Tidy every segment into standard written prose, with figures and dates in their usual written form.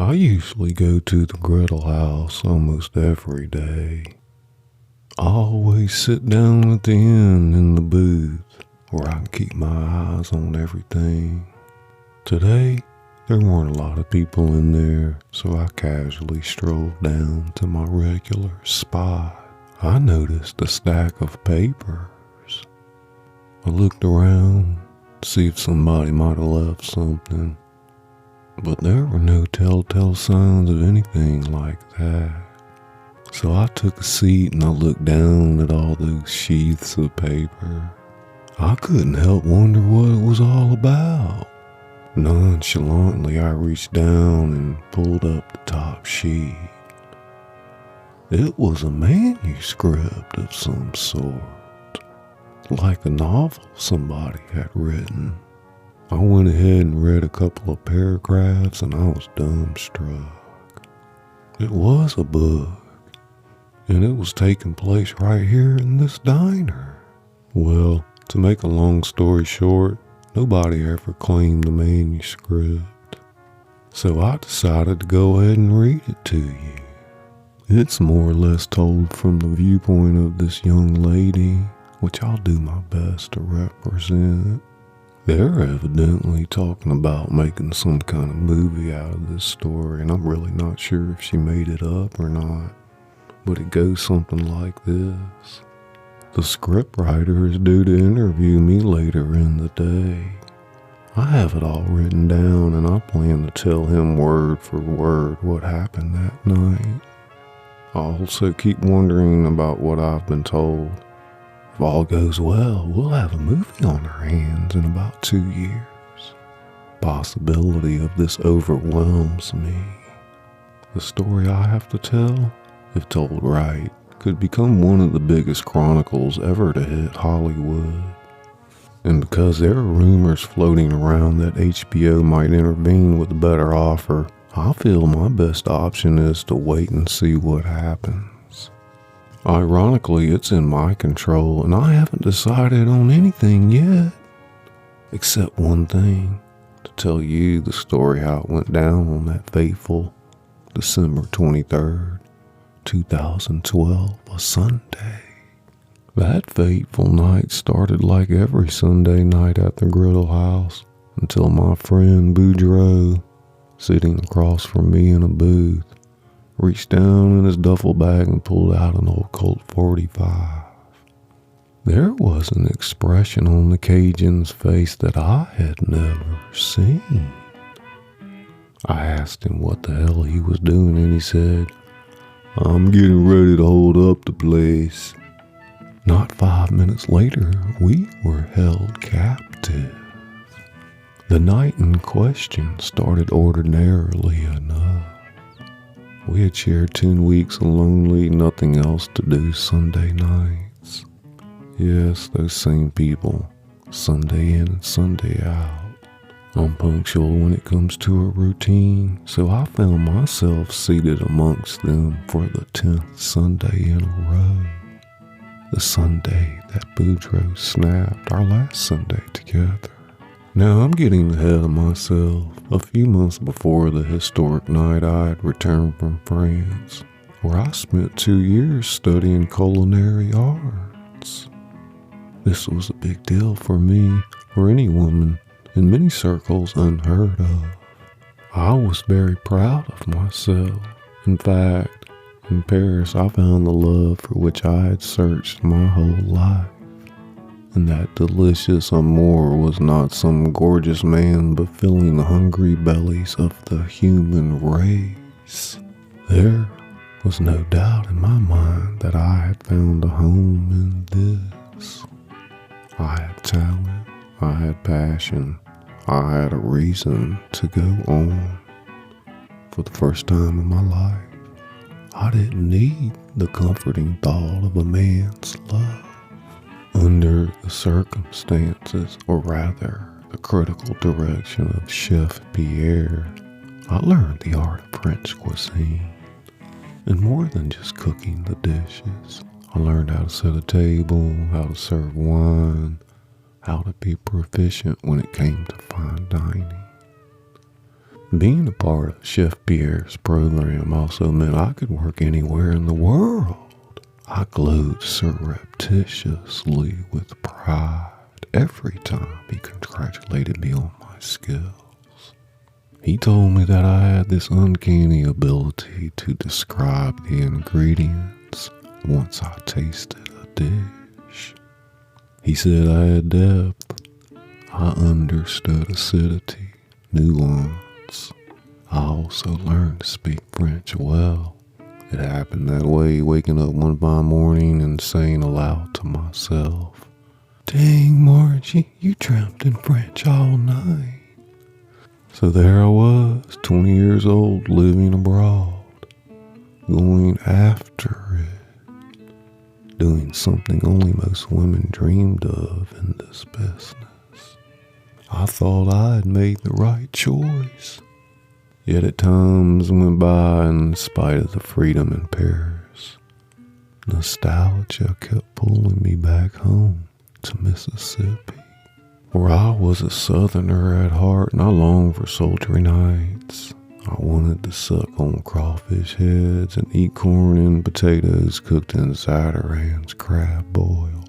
I usually go to the griddle house almost every day. I always sit down at the end in the booth where I can keep my eyes on everything. Today, there weren't a lot of people in there, so I casually strolled down to my regular spot. I noticed a stack of papers. I looked around to see if somebody might have left something, but there were no telltale signs of anything like that. So I took a seat and I looked down at all those sheaths of paper. I couldn't help wonder what it was all about. Nonchalantly, I reached down and pulled up the top sheet. It was a manuscript of some sort, like a novel somebody had written. I went ahead and read a couple of paragraphs and I was dumbstruck. It was a book, and it was taking place right here in this diner. Well, to make a long story short, nobody ever claimed the manuscript, so I decided to go ahead and read it to you. It's more or less told from the viewpoint of this young lady, which I'll do my best to represent. They're evidently talking about making some kind of movie out of this story, and I'm really not sure if she made it up or not, but it goes something like this. The scriptwriter is due to interview me later in the day. I have it all written down and I plan to tell him word for word what happened that night. I also keep wondering about what I've been told. If all goes well, we'll have a movie on our hands in about 2 years. Possibility of this overwhelms me. The story I have to tell, if told right, could become one of the biggest chronicles ever to hit Hollywood. And because there are rumors floating around that HBO might intervene with a better offer, I feel my best option is to wait and see what happens. Ironically, it's in my control and I haven't decided on anything yet. Except one thing, to tell you the story how it went down on that fateful December 23rd. 2012, a Sunday. That fateful night started like every Sunday night at the griddle house until my friend Boudreaux, sitting across from me in a booth, reached down in his duffel bag and pulled out an old Colt 45. There was an expression on the Cajun's face that I had never seen. I asked him what the hell he was doing and he said, "I'm getting ready to hold up the place." Not 5 minutes later, we were held captive. The night in question started ordinarily enough. We had shared 10 weeks of lonely, nothing else to do Sunday nights. Yes, those same people, Sunday in and Sunday out. I'm punctual when it comes to a routine, so I found myself seated amongst them for the 10th Sunday in a row. The Sunday that Boudreaux snapped our last Sunday together. Now I'm getting ahead of myself. A few months before the historic night I had returned from France, where I spent 2 years studying culinary arts. This was a big deal for me, for any woman, in many circles unheard of. I was very proud of myself. In fact, in Paris I found the love for which I had searched my whole life. And that delicious amour was not some gorgeous man, but filling the hungry bellies of the human race. There was no doubt in my mind that I had found a home in this. I had talent. I had passion. I had a reason to go on. For the first time in my life, I didn't need the comforting thought of a man's love. Under the circumstances, or rather, the critical direction of Chef Pierre, I learned the art of French cuisine. And more than just cooking the dishes, I learned how to set a table, how to serve wine, how to be proficient when it came to fine dining. Being a part of Chef Pierre's program also meant I could work anywhere in the world. I glowed surreptitiously with pride every time he congratulated me on my skills. He told me that I had this uncanny ability to describe the ingredients once I tasted a dish. He said I had depth. I understood acidity, nuance. I also learned to speak French well. It happened that way, waking up one fine morning and saying aloud to myself, "Dang, Margie, you dreamt in French all night." So there I was, 20 years old, living abroad, going after it, doing something only most women dreamed of in this business. I thought I had made the right choice. Yet at times went by in spite of the freedom in Paris. Nostalgia kept pulling me back home to Mississippi, where I was a southerner at heart and I longed for sultry nights. I wanted to suck on crawfish heads and eat corn and potatoes cooked in Zatarain's crab boil.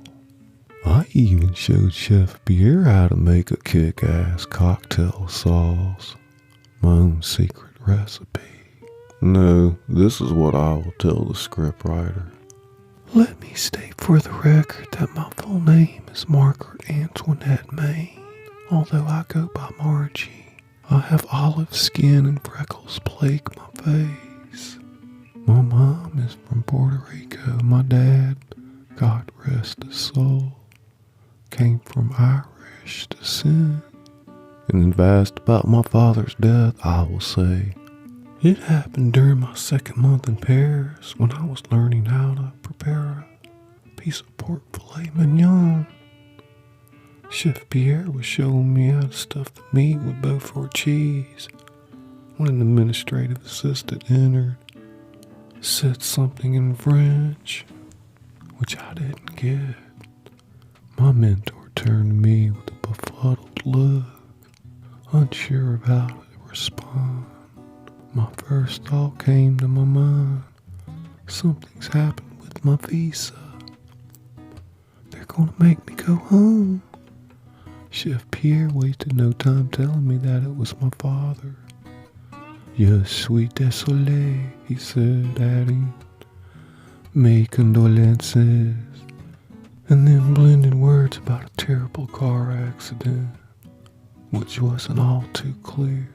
I even showed Chef Pierre how to make a kick-ass cocktail sauce. My own secret recipe. No, this is what I will tell the scriptwriter. Let me state for the record that my full name is Margaret Antoinette Maine, although I go by Margie. I have olive skin and freckles plague my face. My mom is from Puerto Rico. My dad, God rest his soul, came from Irish descent. And if asked about my father's death, I will say, it happened during my second month in Paris when I was learning how to prepare a piece of pork filet mignon. Chef Pierre was showing me how to stuff the meat with Beaufort cheese when an administrative assistant entered, said something in French, which I didn't get. My mentor turned to me with a befuddled look, unsure of how to respond. My first thought came to my mind. Something's happened with my visa. They're gonna make me go home. Chef Pierre wasted no time telling me that it was my father. Je suis désolé, he said, adding, mes condolences, and then blended words about a terrible car accident, which wasn't all too clear.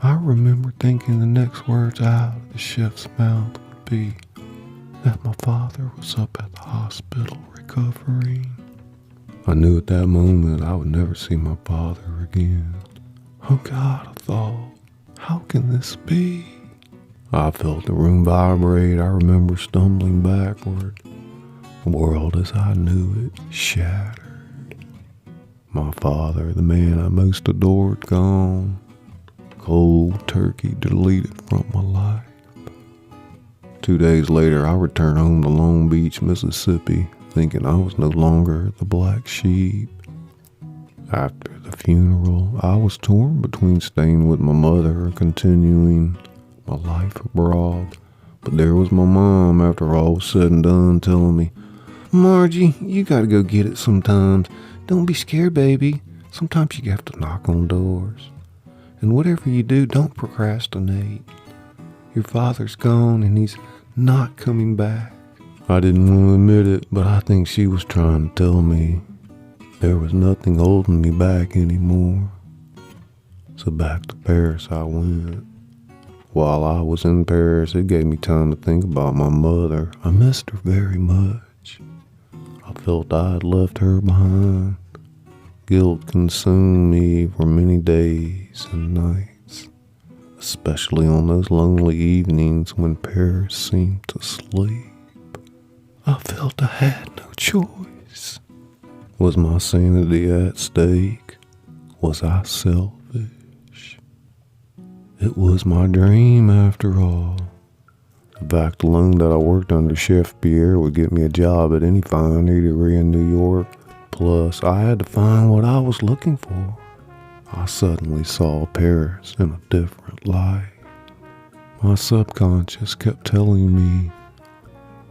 I remember thinking the next words out of the chef's mouth would be that my father was up at the hospital recovering. I knew at that moment I would never see my father again. Oh God, I thought, how can this be? I felt the room vibrate. I remember stumbling backward. The world as I knew it shattered. My father, the man I most adored, gone. Cold turkey deleted from my life. 2 days later, I returned home to Long Beach, Mississippi, thinking I was no longer the black sheep. After the funeral, I was torn between staying with my mother or continuing my life abroad. But there was my mom, after all was said and done, telling me, Margie, you gotta go get it sometimes. Don't be scared, baby. Sometimes you have to knock on doors. And whatever you do, don't procrastinate. Your father's gone and he's not coming back. I didn't want to admit it, but I think she was trying to tell me there was nothing holding me back anymore. So back to Paris I went. While I was in Paris, it gave me time to think about my mother. I missed her very much. I felt I had left her behind. Guilt consumed me for many days and nights, especially on those lonely evenings when Paris seemed to sleep. I felt I had no choice. Was my sanity at stake? Was I selfish? It was my dream after all. The fact alone that I worked under Chef Pierre would get me a job at any fine eatery in New York. Plus, I had to find what I was looking for. I suddenly saw Paris in a different light. My subconscious kept telling me,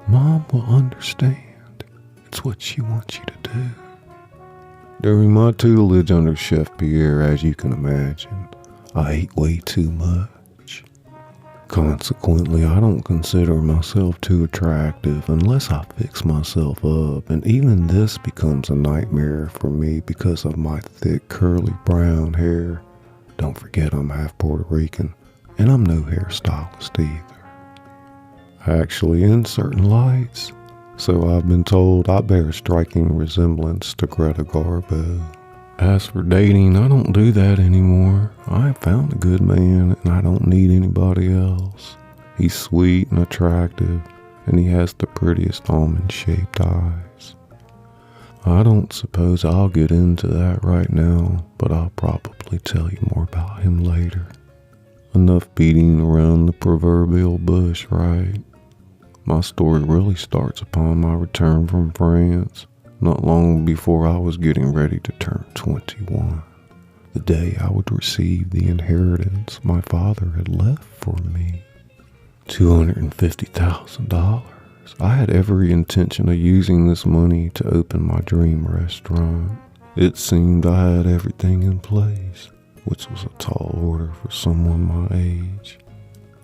Mom will understand. It's what she wants you to do. During my tutelage under Chef Pierre, as you can imagine, I ate way too much. Consequently, I don't consider myself too attractive unless I fix myself up, and even this becomes a nightmare for me because of my thick, curly brown hair. Don't forget I'm half Puerto Rican, and I'm no hairstylist either. Actually, in certain lights, so I've been told I bear a striking resemblance to Greta Garbo. As for dating, I don't do that anymore. I have found a good man and I don't need anybody else. He's sweet and attractive, and he has the prettiest almond-shaped eyes. I don't suppose I'll get into that right now, but I'll probably tell you more about him later. Enough beating around the proverbial bush, right? My story really starts upon my return from France, not long before I was getting ready to turn 21, the day I would receive the inheritance my father had left for me. $250,000. I had every intention of using this money to open my dream restaurant. It seemed I had everything in place, which was a tall order for someone my age.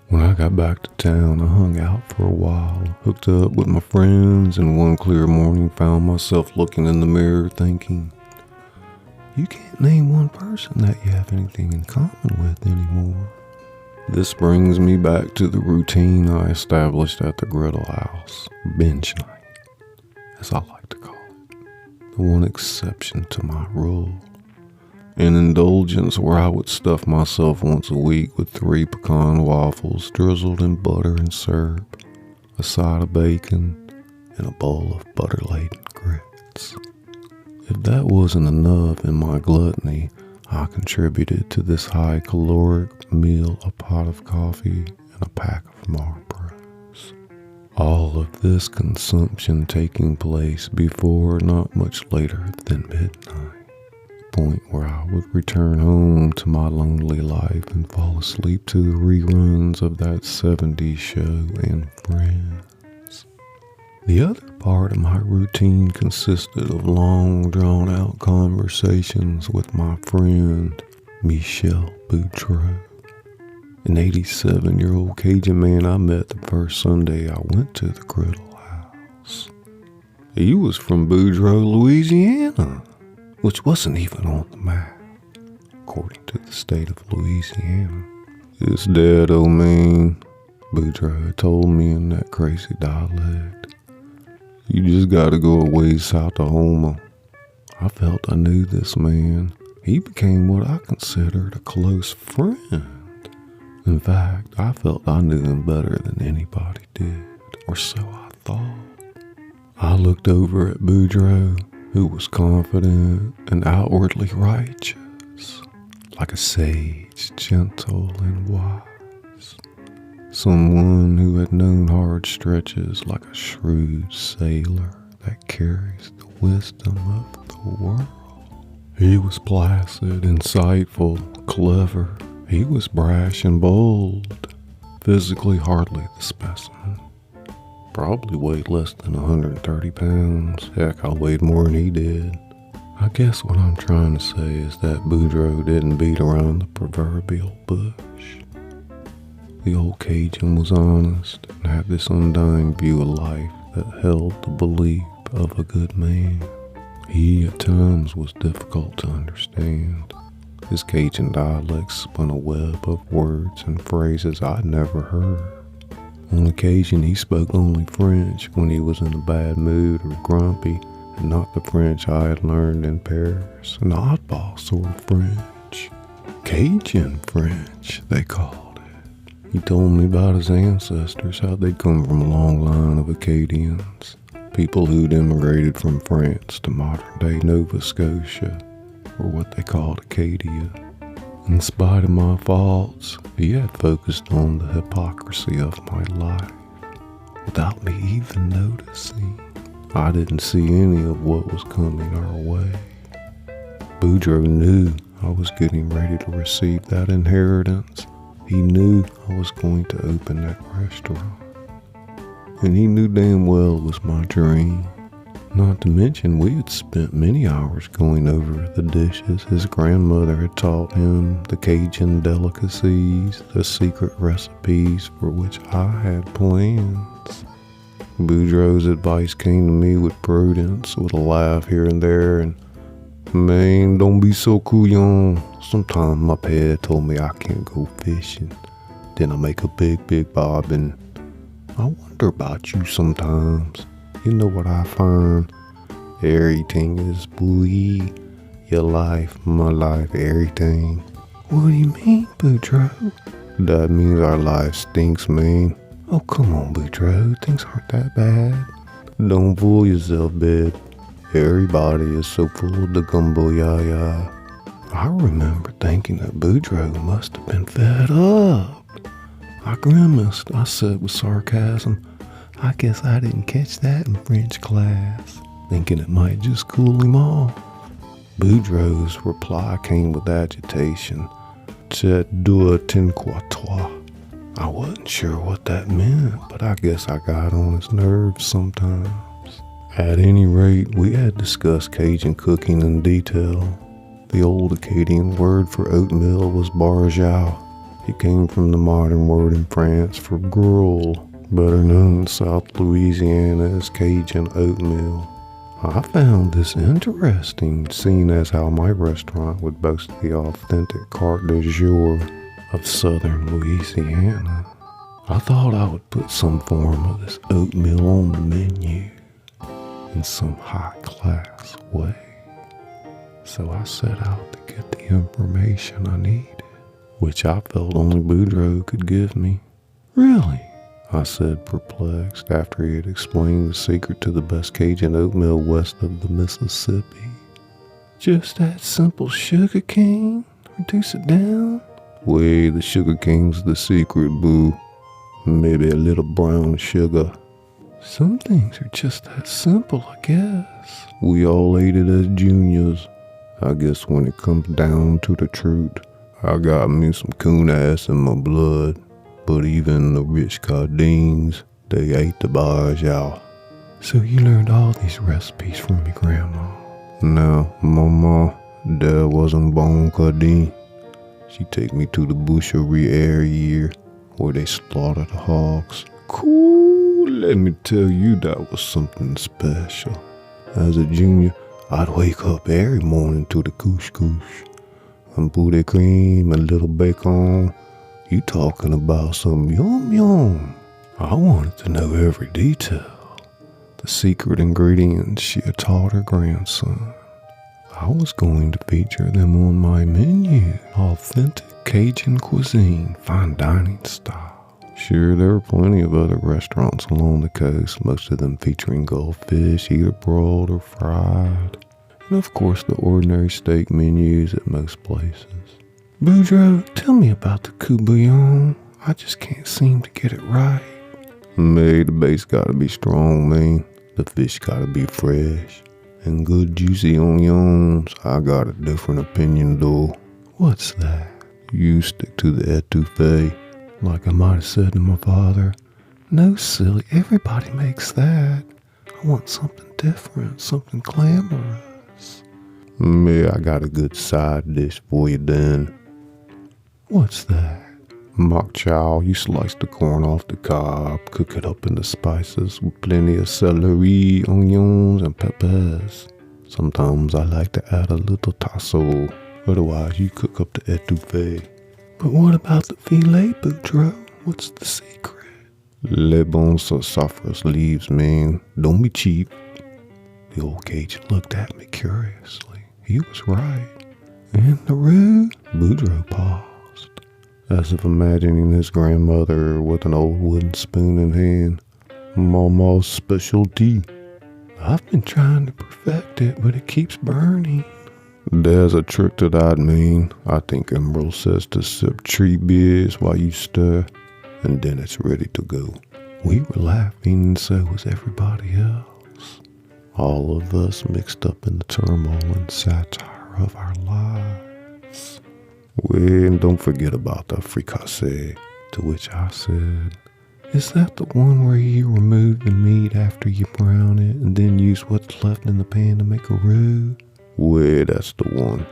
When I got back to town, I hung out for a while, hooked up with my friends, and one clear morning found myself looking in the mirror thinking, you can't name one person that you have anything in common with anymore. This brings me back to the routine I established at the Griddle House, binge night, as I like to call it, the one exception to my rule. An indulgence where I would stuff myself once a week with 3 pecan waffles drizzled in butter and syrup, a side of bacon, and a bowl of butter-laden grits. If that wasn't enough in my gluttony, I contributed to this high-caloric meal a pot of coffee and a pack of Marlboros. All of this consumption taking place before not much later than midnight. Point where I would return home to my lonely life and fall asleep to the reruns of that 70s show and Friends. The other part of my routine consisted of long drawn-out conversations with my friend Michel Boudreaux, an 87-year-old Cajun man I met the first Sunday I went to the Griddle House. He was from Boudreaux, Louisiana, which wasn't even on the map, according to the state of Louisiana. It's dead, old man, Boudreaux told me in that crazy dialect. You just gotta go a ways south of Houma. I felt I knew this man. He became what I considered a close friend. In fact, I felt I knew him better than anybody did, or so I thought. I looked over at Boudreaux, who was confident and outwardly righteous, like a sage, gentle and wise. Someone who had known hard stretches like a shrewd sailor that carries the wisdom of the world. He was placid, insightful, clever. He was brash and bold, physically hardly the specimen. Probably weighed less than 130 pounds. Heck, I weighed more than he did. I guess what I'm trying to say is that Boudreaux didn't beat around the proverbial bush. The old Cajun was honest and had this undying view of life that held the belief of a good man. He at times was difficult to understand. His Cajun dialect spun a web of words and phrases I'd never heard. On occasion, he spoke only French when he was in a bad mood or grumpy, and not the French I had learned in Paris, an oddball sort of French. Cajun French, they called it. He told me about his ancestors, how they'd come from a long line of Acadians, people who'd immigrated from France to modern-day Nova Scotia, or what they called Acadia. In spite of my faults, he had focused on the hypocrisy of my life, without me even noticing. I didn't see any of what was coming our way. Boudreaux knew I was getting ready to receive that inheritance. He knew I was going to open that restaurant. And he knew damn well it was my dream. Not to mention, we had spent many hours going over the dishes his grandmother had taught him, the Cajun delicacies, the secret recipes for which I had plans. Boudreaux's advice came to me with prudence, with a laugh here and there, and man, don't be so couillon. Sometimes my pet told me I can't go fishing. Then I make a big bob, and I wonder about you sometimes. You know what I find? Everything is buoy. Your life, my life, everything. What do you mean, Boudreaux? That means our life stinks, man. Oh, come on, Boudreaux. Things aren't that bad. Don't fool yourself, babe. Everybody is so full of the gumbo yaya. I remember thinking that Boudreaux must have been fed up. I grimaced. I said with sarcasm, I guess I didn't catch that in French class, thinking it might just cool him off. Boudreaux's reply came with agitation. C'est deux, ten, trois. I wasn't sure what that meant, but I guess I got on his nerves sometimes. At any rate, we had discussed Cajun cooking in detail. The old Acadian word for oatmeal was barjau. It came from the modern word in France for gruel, better known in South Louisiana as Cajun oatmeal. I found this interesting, seeing as how my restaurant would boast the authentic carte du jour of southern Louisiana. I thought I would put some form of this oatmeal on the menu in some high-class way. So I set out to get the information I needed, which I felt only Boudreaux could give me. Really? I said, perplexed, after he had explained the secret to the best Cajun oatmeal west of the Mississippi. Just that simple, sugar cane? Reduce it down? Wait, the sugar cane's the secret, boo. Maybe a little brown sugar. Some things are just that simple, I guess. We all ate it as juniors. I guess when it comes down to the truth, I got me some coon ass in my blood. But even the rich Cardines, they ate the barjau. So you learned all these recipes from your grandma? No, Mama, there wasn't Bon Cardine. She take me to the butchery every year, where they slaughter the hogs. Cool, let me tell you, that was something special. As a junior, I'd wake up every morning to the couscous, and boulet cream and little bacon. You talking about some yum. I wanted to know every detail, the secret ingredients she had taught her grandson. I was going to feature them on my menu, authentic Cajun cuisine, fine dining style. Sure, there were plenty of other restaurants along the coast, most of them featuring goldfish, either broiled or fried, and of course the ordinary steak menus at most places. Boudreaux, tell me about the coup bouillon. I just can't seem to get it right. May, the base gotta be strong, man. The fish gotta be fresh. And good juicy onions. I got a different opinion though. What's that? You stick to the etouffee. Like I might have said to my father. No, silly, everybody makes that. I want something different, something glamorous. May, I got a good side dish for you then. What's that? Mock chow, you slice the corn off the cob, cook it up in the spices with plenty of celery, onions, and peppers. Sometimes I like to add a little tasso, otherwise you cook up the etouffee. But what about the filet, Boudreaux? What's the secret? Les bons sassafras leaves, man. Don't be cheap. The old Cajun looked at me curiously. He was right. And the roux? Boudreaux paused, as if imagining his grandmother with an old wooden spoon in hand. Mama's specialty. I've been trying to perfect it, but it keeps burning. There's a trick to that, man. I think Emerald says to sip 3 beers while you stir, and then it's ready to go. We were laughing, and so was everybody else. All of us mixed up in the turmoil and satire of our lives. Well, and don't forget about the fricassee. To which I said, is that the one where you remove the meat after you brown it and then use what's left in the pan to make a roux? Well, that's the one.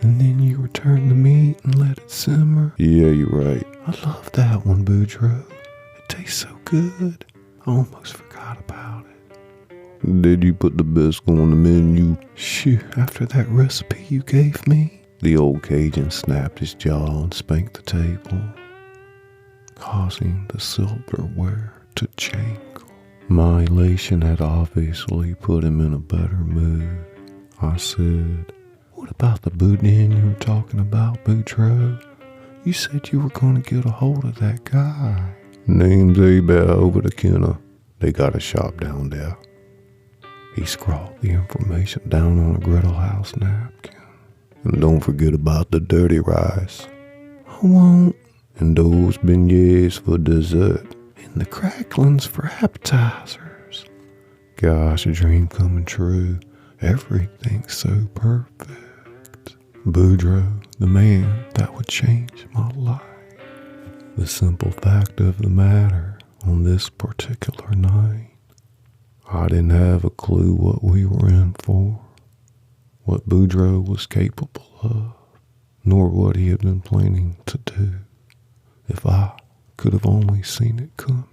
And then you return the meat and let it simmer? Yeah, you're right. I love that one, Boudreaux. It tastes so good. I almost forgot about it. Did you put the bisque on the menu? Shoot, after that recipe you gave me? The old Cajun snapped his jaw and spanked the table, causing the silverware to jangle. My elation had obviously put him in a better mood. I said, what about the boudin you were talking about, Boudreaux? You said you were going to get a hold of that guy. Name's Abel over the Kenner. They got a shop down there. He scrawled the information down on a griddle house napkin. And don't forget about the dirty rice. I won't. And those beignets for dessert. And the cracklings for appetizers. Gosh, a dream coming true. Everything's so perfect. Boudreaux, the man that would change my life. The simple fact of the matter, on this particular night, I didn't have a clue what we were in for, what Boudreaux was capable of, nor what he had been planning to do. If I could have only seen it coming.